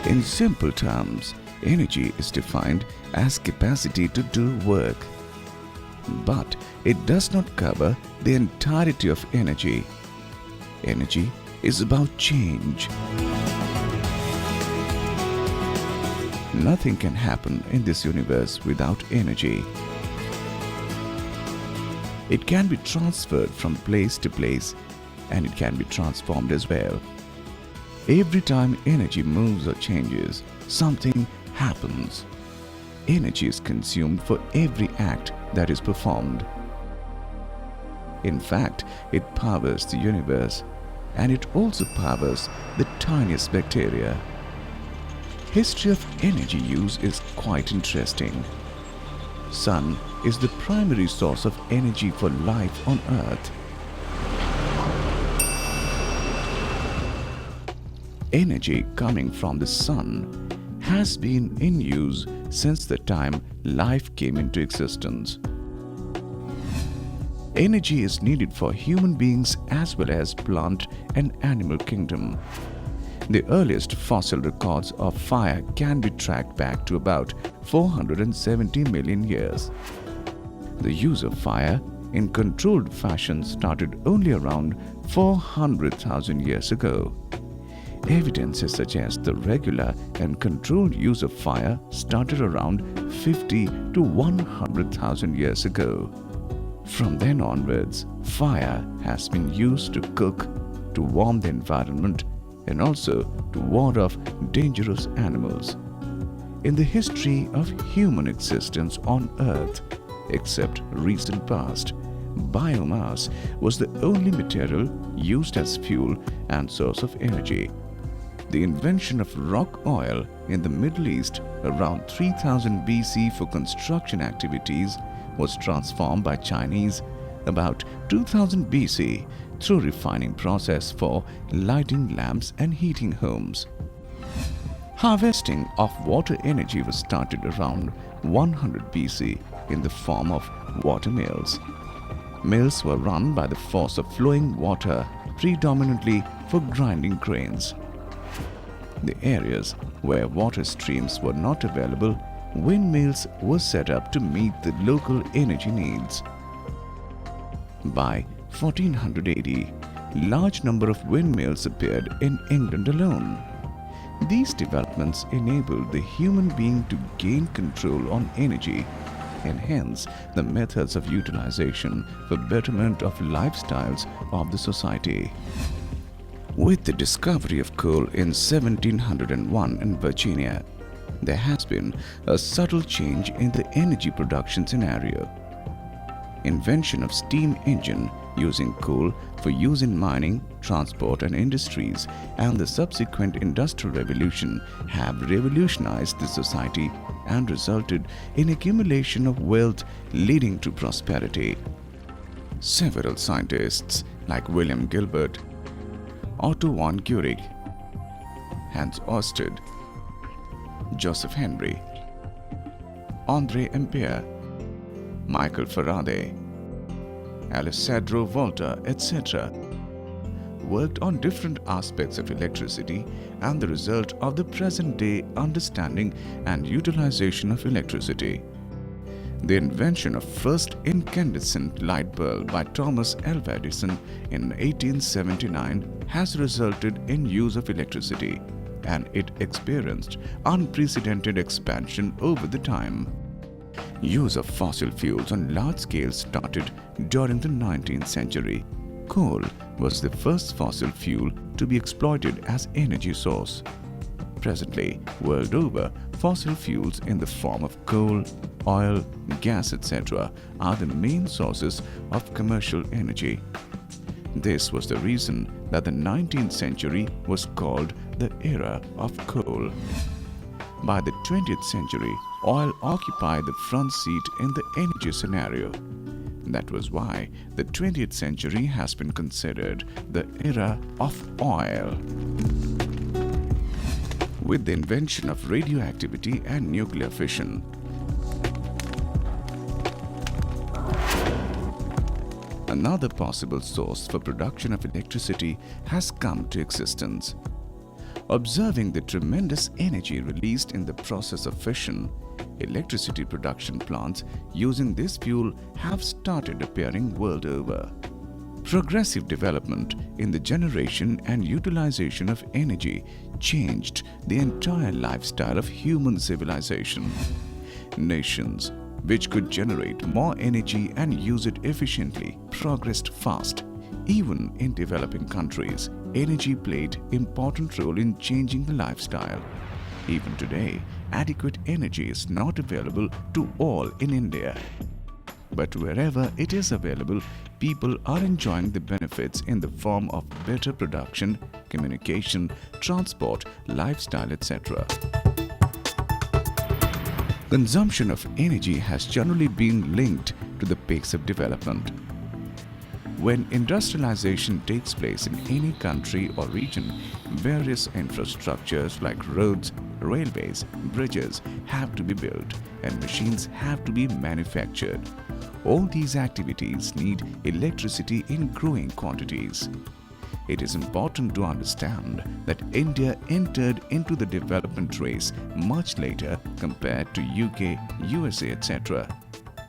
In simple terms, energy is defined as capacity to do work. But it does not cover the entirety of energy. Energy is about change. Nothing can happen in this universe without energy. It can be transferred from place to place, and it can be transformed as well. Every time energy moves or changes, something happens. Energy is consumed for every act that is performed. In fact, it powers the universe, and it also powers the tiniest bacteria. History of energy use is quite interesting. Sun is the primary source of energy for life on Earth. Energy coming from the sun has been in use since the time life came into existence. Energy is needed for human beings as well as plant and animal kingdom. The earliest fossil records of fire can be tracked back to about 470 million years. The use of fire in controlled fashion started only around 400,000 years ago. Evidences suggest the regular and controlled use of fire started around 50 to 100,000 years ago. From then onwards, fire has been used to cook, to warm the environment, and also to ward off dangerous animals. In the history of human existence on Earth, except recent past, biomass was the only material used as fuel and source of energy. The invention of rock oil in the Middle East around 3000 BC for construction activities was transformed by Chinese about 2000 BC through refining process for lighting lamps and heating homes. Harvesting of water energy was started around 100 BC in the form of water mills. Mills were run by the force of flowing water, predominantly for grinding grains. The areas where water streams were not available, windmills were set up to meet the local energy needs. By 1400 AD, large number of windmills appeared in England alone. These developments enabled the human being to gain control on energy and hence the methods of utilization for betterment of lifestyles of the society. With the discovery of coal in 1701 in Virginia, there has been a subtle change in the energy production scenario. Invention of steam engine using coal for use in mining, transport and industries and the subsequent industrial revolution have revolutionized the society and resulted in accumulation of wealth leading to prosperity. Several scientists like William Gilbert, Otto von Guericke, Hans Ørsted, Joseph Henry, André Ampère, Michael Faraday, Alessandro Volta, etc. worked on different aspects of electricity and the result of the present-day understanding and utilization of electricity. The invention of first incandescent light bulb by Thomas Alva Edison in 1879 has resulted in use of electricity, and it experienced unprecedented expansion over the time. Use of fossil fuels on large scale started during the 19th century. Coal was the first fossil fuel to be exploited as energy source. Presently, world over, fossil fuels in the form of coal, oil, gas, etc. are the main sources of commercial energy. This was the reason that the 19th century was called the era of coal. By the 20th century, oil occupied the front seat in the energy scenario. That was why the 20th century has been considered the era of oil. With the invention of radioactivity and nuclear fission, another possible source for production of electricity has come to existence. Observing the tremendous energy released in the process of fission, electricity production plants using this fuel have started appearing world over. Progressive development in the generation and utilization of energy changed the entire lifestyle of human civilization. Nations which could generate more energy and use it efficiently progressed fast. Even in developing countries, energy played an important role in changing the lifestyle. Even today, adequate energy is not available to all in India. But wherever it is available, people are enjoying the benefits in the form of better production, communication, transport, lifestyle, etc. Consumption of energy has generally been linked to the pace of development. When industrialization takes place in any country or region, various infrastructures like roads, railways, bridges have to be built and machines have to be manufactured. All these activities need electricity in growing quantities. It is important to understand that India entered into the development race much later compared to UK, USA, etc.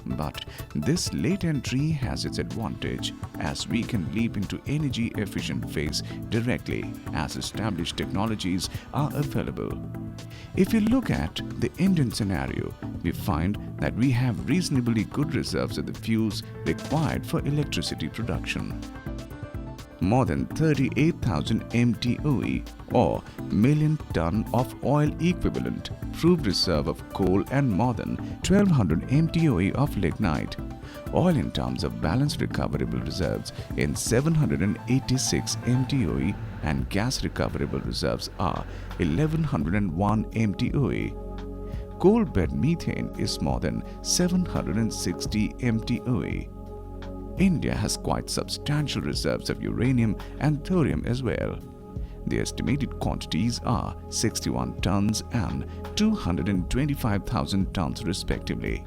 But this late entry has its advantage as we can leap into energy efficient phase directly as established technologies are available. If you look at the Indian scenario, we find that we have reasonably good reserves of the fuels required for electricity production. More than 38,000 MTOE or million ton of oil equivalent proved reserve of coal and more than 1200 MTOE of lignite. Oil in terms of balanced recoverable reserves in 786 MTOE and gas recoverable reserves are 1101 MTOE. Coal bed methane is more than 760 MTOE. India has quite substantial reserves of uranium and thorium as well. The estimated quantities are 61 tons and 225,000 tons respectively.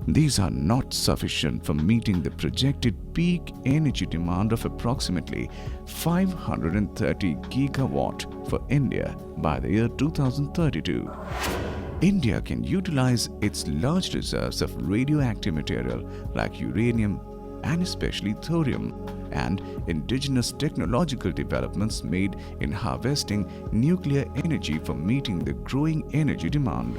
These are not sufficient for meeting the projected peak energy demand of approximately 530 gigawatt for India by the year 2032. India can utilize its large reserves of radioactive material like uranium and especially thorium, and indigenous technological developments made in harvesting nuclear energy for meeting the growing energy demand.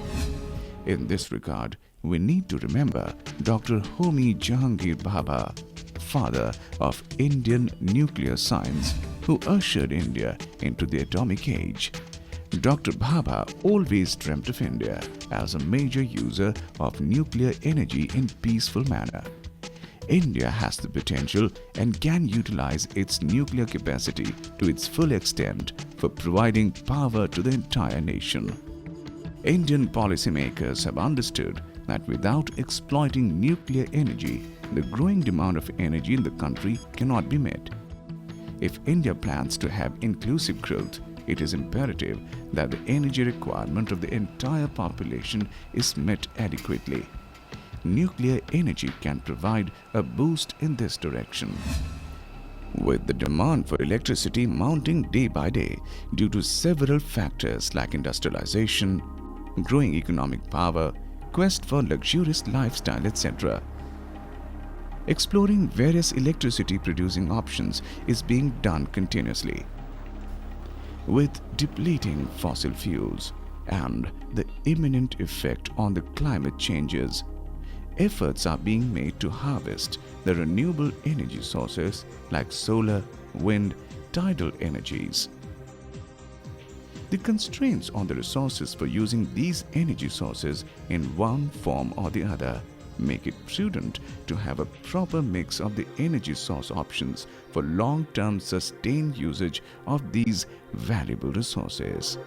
In this regard, we need to remember Dr. Homi Jahangir Bhabha, father of Indian nuclear science, who ushered India into the atomic age. Dr. Bhabha always dreamt of India as a major user of nuclear energy in peaceful manner. India has the potential and can utilize its nuclear capacity to its full extent for providing power to the entire nation. Indian policymakers have understood that without exploiting nuclear energy, the growing demand of energy in the country cannot be met. If India plans to have inclusive growth, it is imperative that the energy requirement of the entire population is met adequately. Nuclear energy can provide a boost in this direction. With the demand for electricity mounting day by day due to several factors like industrialization, growing economic power, quest for luxurious lifestyle, etc., exploring various electricity producing options is being done continuously. With depleting fossil fuels and the imminent effect on the climate changes, efforts are being made to harvest the renewable energy sources like solar, wind, tidal energies. The constraints on the resources for using these energy sources in one form or the other make it prudent to have a proper mix of the energy source options for long-term sustained usage of these valuable resources.